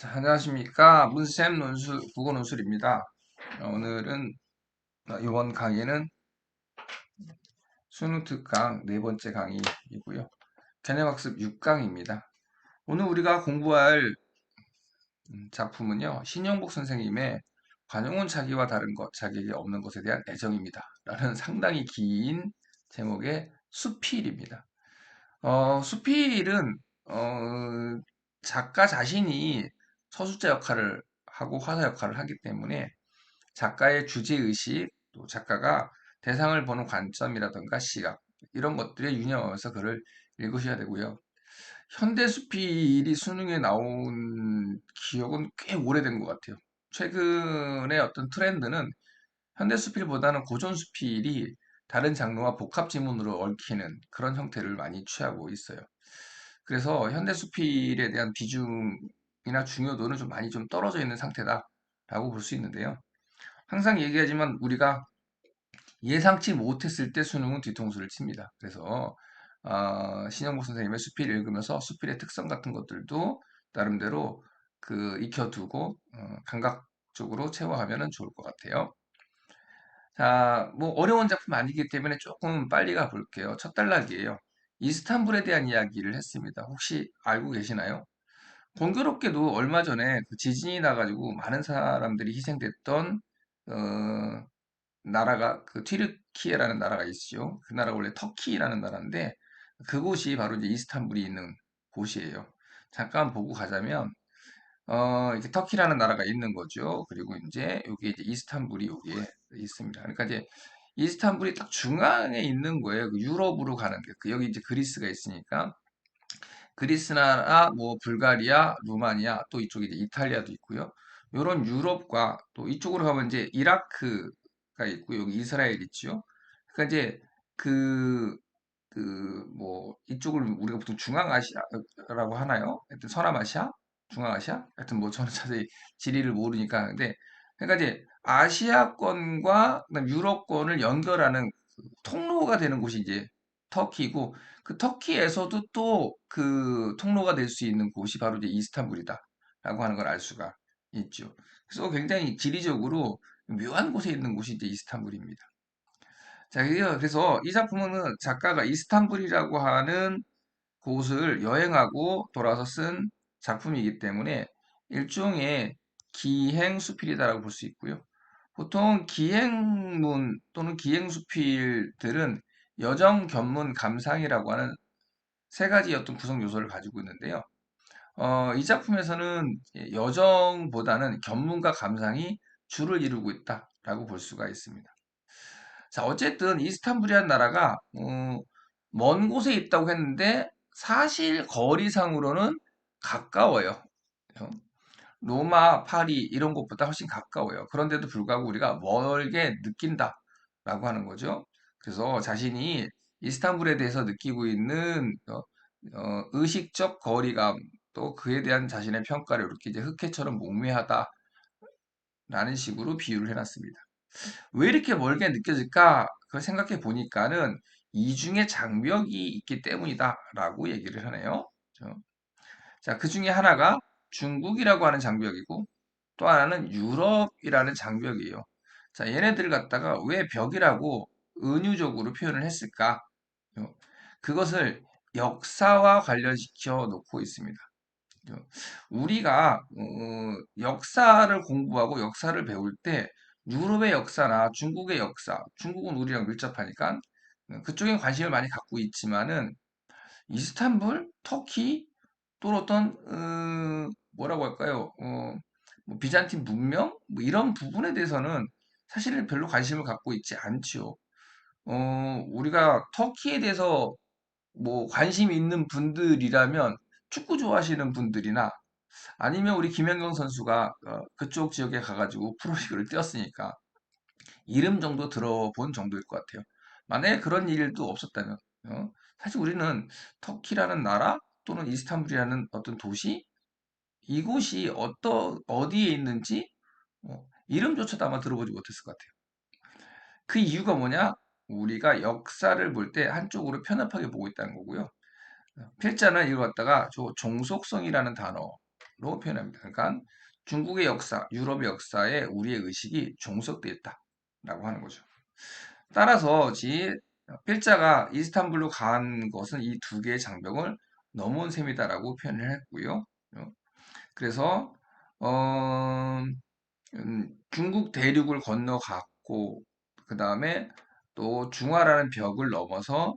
자, 안녕하십니까. 문쌤 국어 논술입니다. 오늘은 이번 강의는 수능 특강 네 번째 강의이고요. 개념학습 6강입니다. 오늘 우리가 공부할 작품은요. 신영복 선생님의 관용은 자기와 다른 것, 자기에게 없는 것에 대한 애정입니다. 라는 상당히 긴 제목의 수필입니다. 수필은 작가 자신이 서술자 역할을 하고 화사 역할을 하기 때문에 작가의 주제의식, 또 작가가 대상을 보는 관점이라든가 시각, 이런 것들에 유념하면서 글을 읽으셔야 되고요. 현대 수필이 수능에 나온 기억은 꽤 오래된 것 같아요. 최근에 어떤 트렌드는 현대 수필보다는 고전 수필이 다른 장르와 복합 지문으로 얽히는 그런 형태를 많이 취하고 있어요. 그래서 현대 수필에 대한 비중이나 중요도는 좀 많이 떨어져 있는 상태다라고 볼 수 있는데요. 항상 얘기하지만 우리가 예상치 못했을 때 수능은 뒤통수를 칩니다. 그래서 신영복 선생님의 수필 읽으면서 수필의 특성 같은 것들도 나름대로 익혀두고 감각적으로 체화하면 좋을 것 같아요. 자, 뭐 어려운 작품 아니기 때문에 조금 빨리 가볼게요. 첫 단락이에요. 이스탄불에 대한 이야기를 했습니다. 혹시 알고 계시나요? 공교롭게도 얼마 전에 지진이 나가지고 많은 사람들이 희생됐던 어, 나라가 튀르키예라는 나라가 있죠. 그 나라가 원래 터키라는 나라인데 그곳이 바로 이제 이스탄불이 있는 곳이에요. 잠깐 보고 가자면 이제 터키라는 나라가 있는 거죠. 그리고 이제 여기 이제 이스탄불이 여기에 있습니다. 그러니까 이제 이스탄불이 딱 중앙에 있는 거예요. 유럽으로 가는 게. 여기 이제 그리스가 있으니까 그리스 나라, 뭐 불가리아, 루마니아, 또 이쪽에 이제 이탈리아도 있고요. 요런 유럽과 또 이쪽으로 가면 이제 이라크가 있고 여기 이스라엘 있죠. 그러니까 이제 그 뭐 이쪽을 우리가 보통 중앙아시아라고 하나요? 하여튼 서남아시아, 중앙아시아, 하여튼 뭐 저는 자세히 지리를 모르니까 근데 그러니까 이제 아시아권과 그다음 유럽권을 연결하는 통로가 되는 곳이 이제 터키고 그 터키에서도 또 그 통로가 될 수 있는 곳이 바로 이제 이스탄불이다라고 하는 걸 알 수가 있죠. 그래서 굉장히 지리적으로 묘한 곳에 있는 곳이 이제 이스탄불입니다. 자, 그래서 이 작품은 작가가 이스탄불이라고 하는 곳을 여행하고 돌아서 쓴 작품이기 때문에 일종의 기행수필이다라고 볼 수 있고요. 보통 기행문 또는 기행수필들은 여정, 견문, 감상이라고 하는 세 가지 어떤 구성 요소를 가지고 있는데요. 이 작품에서는 여정보다는 견문과 감상이 주를 이루고 있다라고 볼 수가 있습니다. 자, 어쨌든 이스탄불이라는 나라가 먼 곳에 있다고 했는데 사실 거리상으로는 가까워요. 어? 로마, 파리 이런 곳보다 훨씬 가까워요. 그런데도 불구하고 우리가 멀게 느낀다라고 하는 거죠. 그래서 자신이 이스탄불에 대해서 느끼고 있는 의식적 거리감 또 그에 대한 자신의 평가를 이렇게 이제 흑해처럼 몽매하다라는 식으로 비유를 해놨습니다. 왜 이렇게 멀게 느껴질까? 그걸 생각해 보니까는 이중의 장벽이 있기 때문이다라고 얘기를 하네요. 그죠? 자, 그 중에 하나가 중국이라고 하는 장벽이고 또 하나는 유럽이라는 장벽이에요. 자, 얘네들 갖다가 왜 벽이라고 은유적으로 표현을 했을까? 요, 그것을 역사와 관련시켜 놓고 있습니다. 요, 우리가 역사를 공부하고 역사를 배울 때 유럽의 역사나 중국의 역사, 중국은 우리랑 밀접하니까 그쪽에 관심을 많이 갖고 있지만은 이스탄불, 터키, 또 어떤 뭐라고 할까요? 뭐 비잔틴 문명 뭐 이런 부분에 대해서는 사실은 별로 관심을 갖고 있지 않지요. 우리가 터키에 대해서 뭐 관심 있는 분들이라면 축구 좋아하시는 분들이나 아니면 우리 김연경 선수가 그쪽 지역에 가가지고 프로리그를 뛰었으니까 이름 정도 들어본 정도일 것 같아요. 만약에 그런 일도 없었다면, 어, 사실 우리는 터키라는 나라 또는 이스탄불이라는 어떤 도시, 이곳이 어디에 있는지 이름조차도 아마 들어보지 못했을 것 같아요. 그 이유가 뭐냐? 우리가 역사를 볼 때 한쪽으로 편협하게 보고 있다는 거고요. 필자는 이걸 갖다가 종속성이라는 단어 표현합니다. 그러니까 중국의 역사, 유럽의 역사에 우리의 의식이 종속되어 있다라고 하는 거죠. 따라서 필자가 이스탄불로 간 것은 이 두 개의 장벽을 넘어온 셈이다라고 표현을 했고요. 어, 그래서 어, 중국 대륙을 건너갔고 그 다음에 또 중화라는 벽을 넘어서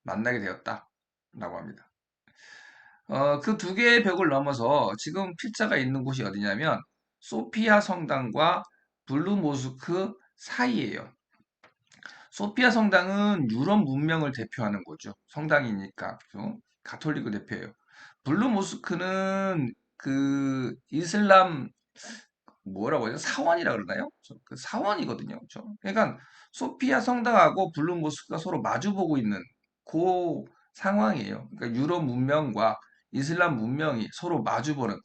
만나게 되었다라고 합니다. 그 두 개의 벽을 넘어서 지금 필자가 있는 곳이 어디냐면 소피아 성당과 블루 모스크 사이예요. 소피아 성당은 유럽 문명을 대표하는 거죠. 성당이니까 가톨릭을 대표해요. 블루 모스크는 그 이슬람 뭐라고 하죠? 사원이라 그러나요? 그 사원이거든요. 그렇죠? 그러니까 소피아 성당하고 블루 모스크가 서로 마주보고 있는 그 상황이에요. 그러니까 유럽 문명과 이슬람 문명이 서로 마주보는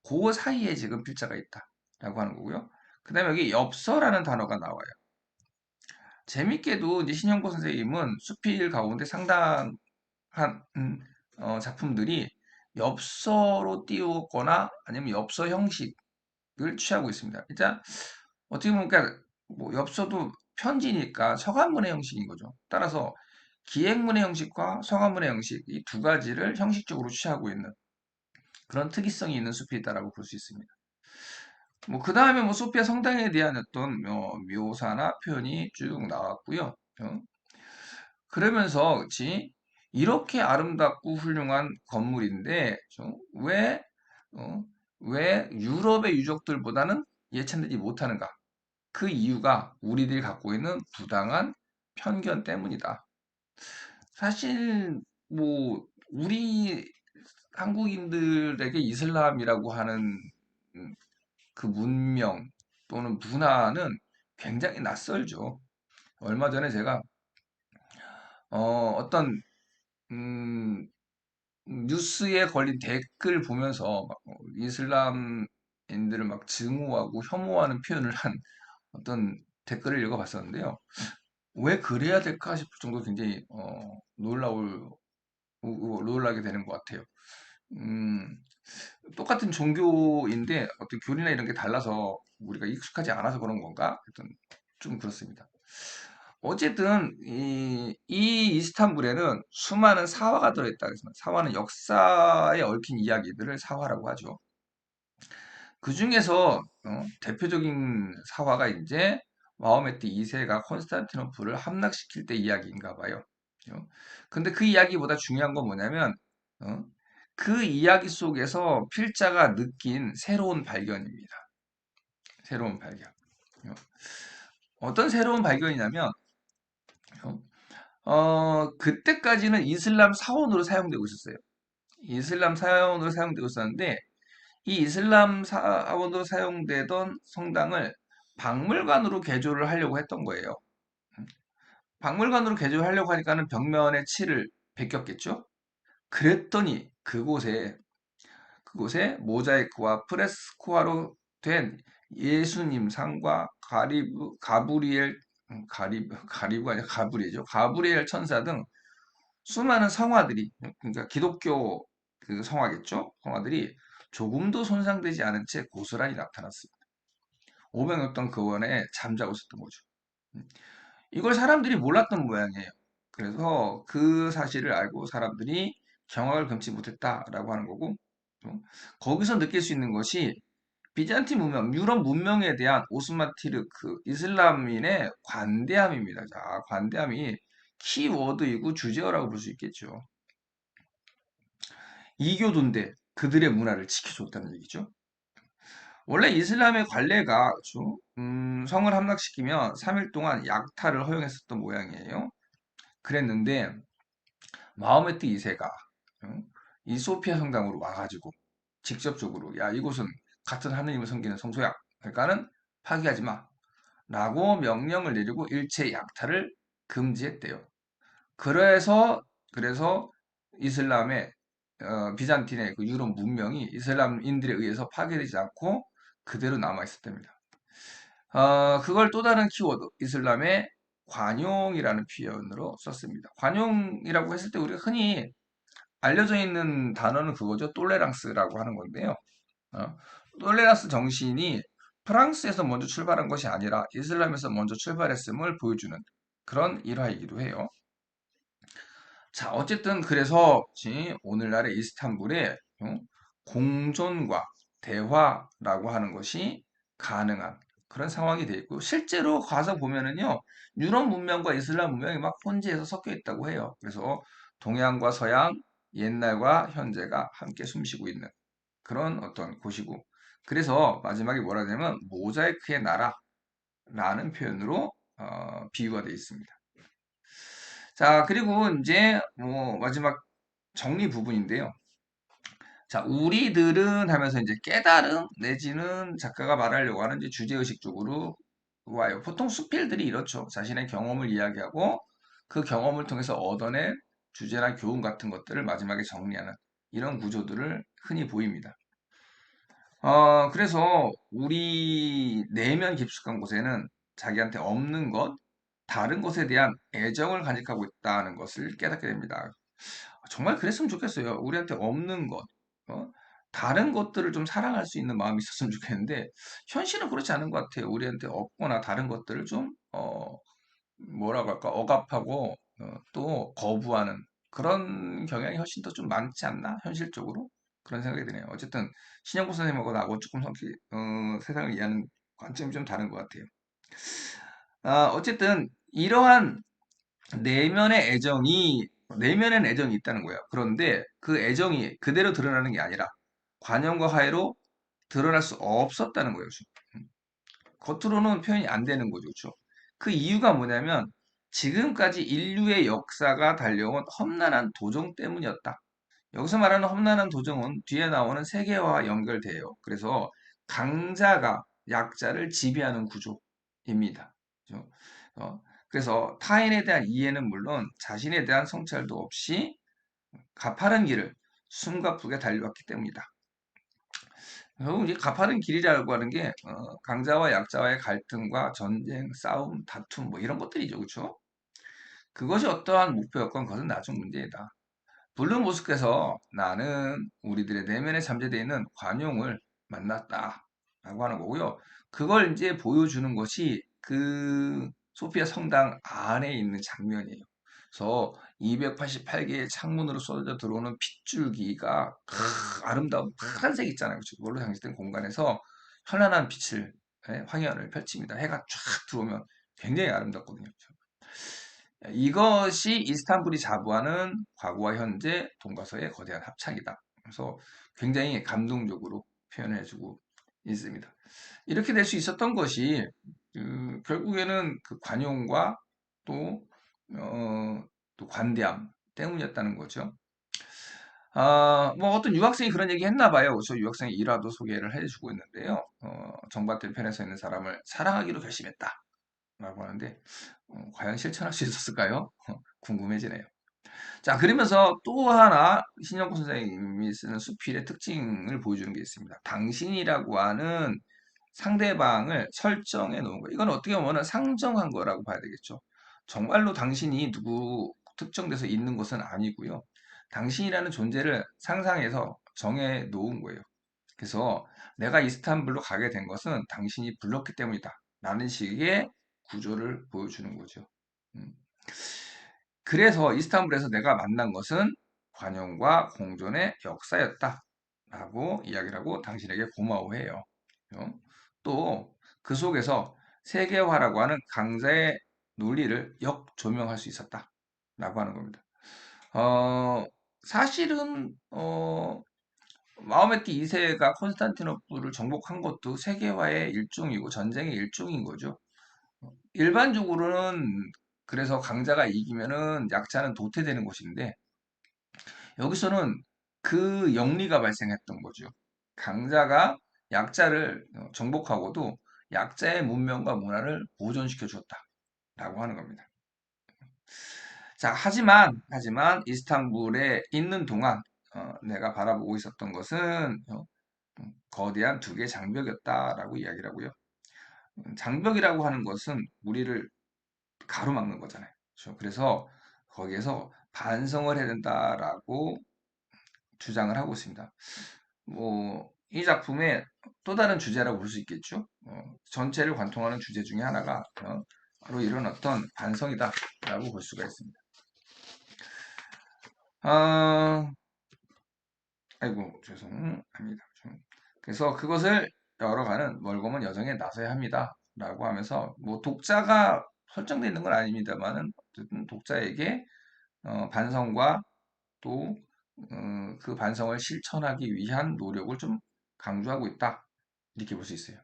그 사이에 지금 필자가 있다라고 하는 거고요. 그다음에 여기 엽서라는 단어가 나와요. 재밌게도 이제 신영보 선생님은 수필 가운데 상당한 작품들이 엽서로 띄웠거나 아니면 엽서 형식을 취하고 있습니다. 일단 어떻게 보면 그러니까 뭐 엽서도 편지니까 서간문의 형식인 거죠. 따라서 기행문의 형식과 서간문의 형식 이 두 가지를 형식적으로 취하고 있는 그런 특이성이 있는 수필이다라고 볼 수 있습니다. 뭐 그 다음에 뭐 소피아 성당에 대한 어떤 묘사나 표현이 쭉 나왔고요. 그러면서 그치? 이렇게 아름답고 훌륭한 건물인데 왜 어, 왜 유럽의 유적들보다는 예찬되지 못하는가? 그 이유가 우리들이 갖고 있는 부당한 편견 때문이다. 사실 뭐 우리 한국인들에게 이슬람이라고 하는 음, 그 문명 또는 문화는 굉장히 낯설죠. 얼마 전에 제가 어떤 음, 뉴스에 걸린 댓글 보면서 막 이슬람인들을 막 증오하고 혐오하는 표현을 한 어떤 댓글을 읽어봤었는데요. 왜 그래야 될까 싶을 정도로 굉장히 놀라게 되는 것 같아요. 음, 똑같은 종교인데 어떤 교리나 이런 게 달라서 우리가 익숙하지 않아서 그런 건가? 하여튼 좀 그렇습니다. 어쨌든 이 이스탄불에는 수많은 사화가 들어있다. 그래서 사화는 역사에 얽힌 이야기들을 사화라고 하죠. 그 중에서 대표적인 사화가 이제 마호메트 2세가 콘스탄티노플을 함락시킬 때 이야기인가 봐요. 어, 근데 그 이야기보다 중요한 건 뭐냐면 어, 그 이야기 속에서 필자가 느낀 새로운 발견입니다. 새로운 발견. 어, 어떤 새로운 발견이냐면 그때까지는 이슬람 사원으로 사용되고 있었어요. 이슬람 사원으로 사용되고 있었는데 이 이슬람 사원으로 사용되던 성당을 박물관으로 개조를 하려고 했던 거예요. 박물관으로 개조를 하려고 하니까는 벽면에 칠을 베꼈겠죠? 그랬더니 그곳에 모자이크와 프레스코화로 된 예수님 상과 가브리엘 가리브 아니라 가브리엘이죠. 가브리엘 천사 등 수많은 성화들이 그러니까 기독교 그 성화겠죠? 성화들이 조금도 손상되지 않은 채 고스란히 나타났습니다. 500여 던 그 원에 잠자고 있었던 거죠. 이걸 사람들이 몰랐던 모양이에요. 그래서 그 사실을 알고 사람들이 경악을 금치 못했다라고 하는 거고 거기서 느낄 수 있는 것이 비잔틴 문명, 유럽 문명에 대한 오스만 티르크 이슬람인의 관대함입니다. 자, 관대함이 키워드이고 주제어라고 볼 수 있겠죠. 이교도인데 그들의 문화를 지켜줬다는 얘기죠. 원래 이슬람의 관례가 성을 함락시키면 3일 동안 약탈을 허용했었던 모양이에요. 그랬는데 마호메트 2세가 이 소피아 성당으로 와가지고 직접적으로 야 이곳은 같은 하느님을 섬기는 성소야. 그러니까는 파기하지 마. 라고 명령을 내리고 일체 약탈을 금지했대요. 그래서 이슬람의 비잔틴의 그 유럽 문명이 이슬람인들에 의해서 파괴되지 않고 그대로 남아 있었답니다. 그걸 또 다른 키워드 이슬람의 관용이라는 표현으로 썼습니다. 관용이라고 했을 때 우리가 흔히 알려져 있는 단어는 그거죠. 똘레랑스라고 하는 건데요. 어? 톨레란스 정신이 프랑스에서 먼저 출발한 것이 아니라 이슬람에서 먼저 출발했음을 보여주는 그런 일화이기도 해요. 자, 어쨌든 그래서 오늘날의 이스탄불에 공존과 대화라고 하는 것이 가능한 그런 상황이 되어 있고 실제로 가서 보면은요 유럽 문명과 이슬람 문명이 막 혼재해서 섞여 있다고 해요. 그래서 동양과 서양, 옛날과 현재가 함께 숨쉬고 있는 그런 어떤 곳이고 그래서 마지막에 뭐라 하냐면 모자이크의 나라라는 표현으로 비유가 되어 있습니다. 자, 그리고 이제 뭐 마지막 정리 부분인데요. 자, 우리들은 하면서 이제 깨달음 내지는 작가가 말하려고 하는 이제 주제의식 쪽으로 와요. 보통 수필들이 이렇죠. 자신의 경험을 이야기하고 그 경험을 통해서 얻어낸 주제나 교훈 같은 것들을 마지막에 정리하는 이런 구조들을 흔히 보입니다. 그래서 우리 내면 깊숙한 곳에는 자기한테 없는 것, 다른 것에 대한 애정을 간직하고 있다는 것을 깨닫게 됩니다. 정말 그랬으면 좋겠어요. 우리한테 없는 것, 어? 다른 것들을 좀 사랑할 수 있는 마음이 있었으면 좋겠는데, 현실은 그렇지 않은 것 같아요. 우리한테 없거나 다른 것들을 좀, 뭐라고 할까, 억압하고, 또 거부하는 그런 경향이 훨씬 더 좀 많지 않나? 현실적으로? 그런 생각이 드네요. 어쨌든, 신영구 선생님하고 나하고 조금 세상을 이해하는 관점이 좀 다른 것 같아요. 어쨌든, 이러한 내면엔 애정이 있다는 거예요. 그런데 그 애정이 그대로 드러나는 게 아니라 관용과 화해로 드러날 수 없었다는 거예요. 겉으로는 표현이 안 되는 거죠. 그렇죠? 그 이유가 뭐냐면 지금까지 인류의 역사가 달려온 험난한 도정 때문이었다. 여기서 말하는 험난한 도정은 뒤에 나오는 세계화와 연결돼요. 그래서 강자가 약자를 지배하는 구조입니다. 그죠? 그래서 타인에 대한 이해는 물론 자신에 대한 성찰도 없이 가파른 길을 숨가쁘게 달려왔기 때문이다. 결국 이제 가파른 길이라고 하는 게 강자와 약자와의 갈등과 전쟁, 싸움, 다툼 뭐 이런 것들이죠, 그렇죠? 그것이 어떠한 목표였건 그것은 나중 문제이다. 블루 모스크에서 나는 우리들의 내면에 잠재되어 있는 관용을 만났다. 라고 하는 거고요. 그걸 이제 보여주는 것이 그 소피아 성당 안에 있는 장면이에요. 그래서 288개의 창문으로 쏟아져 들어오는 핏줄기가 아름다운 파란색 있잖아요. 그렇죠? 그걸로 장식된 공간에서 현란한 빛을, 황현을 펼칩니다. 해가 쫙 들어오면 굉장히 아름답거든요. 그렇죠? 이것이 이스탄불이 자부하는 과거와 현재 동과서의 거대한 합창이다. 그래서 굉장히 감동적으로 표현해주고 있습니다. 이렇게 될 수 있었던 것이 결국에는 그 관용과 또, 또 관대함 때문이었다는 거죠. 뭐 어떤 유학생이 그런 얘기 했나 봐요. 저 유학생의 일화도 소개를 해주고 있는데요. 정반대 편에 서 있는 사람을 사랑하기로 결심했다. 라고 하는데 과연 실천할 수 있었을까요? 궁금해지네요. 자, 그러면서 또 하나 신영구 선생님이 쓰는 수필의 특징을 보여주는 게 있습니다. 당신이라고 하는 상대방을 설정해 놓은 거. 이건 어떻게 보면 상정한 거라고 봐야 되겠죠. 정말로 당신이 누구 특정돼서 있는 것은 아니고요. 당신이라는 존재를 상상해서 정해 놓은 거예요. 그래서 내가 이스탄불로 가게 된 것은 당신이 불렀기 때문이다. 라는 식의 구조를 보여주는 거죠. 음. 그래서 이스탄불에서 내가 만난 것은 관용과 공존의 역사였다. 라고 이야기를 하고 당신에게 고마워해요. 또 그 속에서 세계화라고 하는 강자의 논리를 역조명할 수 있었다. 라고 하는 겁니다. 어, 사실은 마호메트 2세가 콘스탄티노플을 정복한 것도 세계화의 일종이고 전쟁의 일종인 거죠. 일반적으로는 그래서 강자가 이기면은 약자는 도태되는 것인데 여기서는 그 영리가 발생했던 거죠. 강자가 약자를 정복하고도 약자의 문명과 문화를 보존시켜 주었다라고 하는 겁니다. 자, 하지만 이스탄불에 있는 동안 내가 바라보고 있었던 것은 거대한 두 개의 장벽이었다라고 이야기를 하고요. 장벽이라고 하는 것은 우리를 가로막는 거잖아요. 그렇죠? 그래서 거기에서 반성을 해야 된다라고 주장을 하고 있습니다. 뭐 이 작품의 또 다른 주제라고 볼 수 있겠죠. 전체를 관통하는 주제 중에 하나가 바로 이런 어떤 반성이다라고 볼 수가 있습니다. 아, 아이고 죄송합니다. 그래서 그것을 열어가는 멀고먼 여정에 나서야 합니다라고 하면서 뭐 독자가 설정되어 있는 건 아닙니다만은 어쨌든 독자에게 반성과 또 그 반성을 실천하기 위한 노력을 좀 강조하고 있다. 이렇게 볼 수 있어요.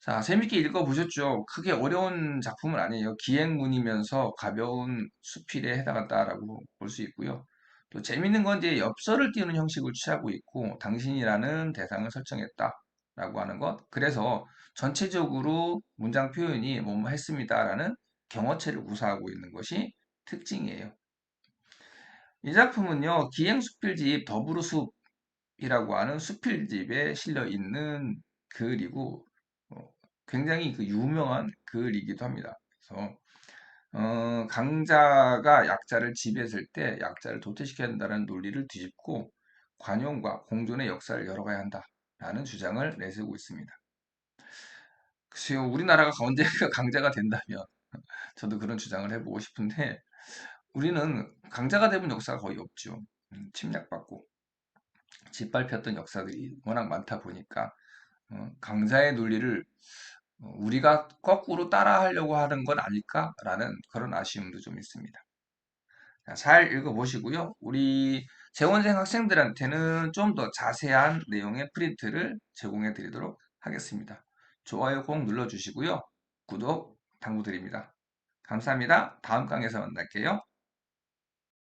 자, 재밌게 읽어보셨죠? 크게 어려운 작품은 아니에요. 기행문이면서 가벼운 수필에 해당한다라고 볼 수 있고요. 또 재밌는 건 이제 엽서를 띄우는 형식을 취하고 있고, 당신이라는 대상을 설정했다라고 하는 것. 그래서 전체적으로 문장 표현이 뭐뭐 했습니다라는 경어체를 구사하고 있는 것이 특징이에요. 이 작품은요, 기행수필집 더부르숲이라고 하는 수필집에 실려 있는 글이고, 어, 굉장히 그 유명한 글이기도 합니다. 그래서, 강자가 약자를 지배했을 때 약자를 도태시켜야 한다는 논리를 뒤집고, 관용과 공존의 역사를 열어가야 한다라는 주장을 내세우고 있습니다. 글쎄요, 우리나라가 언제 강자가 된다면, 저도 그런 주장을 해보고 싶은데, 우리는 강자가 되본 역사가 거의 없죠. 침략받고. 짓밟혔던 역사들이 워낙 많다 보니까 강자의 논리를 우리가 거꾸로 따라하려고 하는 건 아닐까라는 그런 아쉬움도 좀 있습니다. 자, 잘 읽어보시고요. 우리 재원생 학생들한테는 좀 더 자세한 내용의 프린트를 제공해 드리도록 하겠습니다. 좋아요 꼭 눌러주시고요. 구독 당부드립니다. 감사합니다. 다음 강에서 만날게요.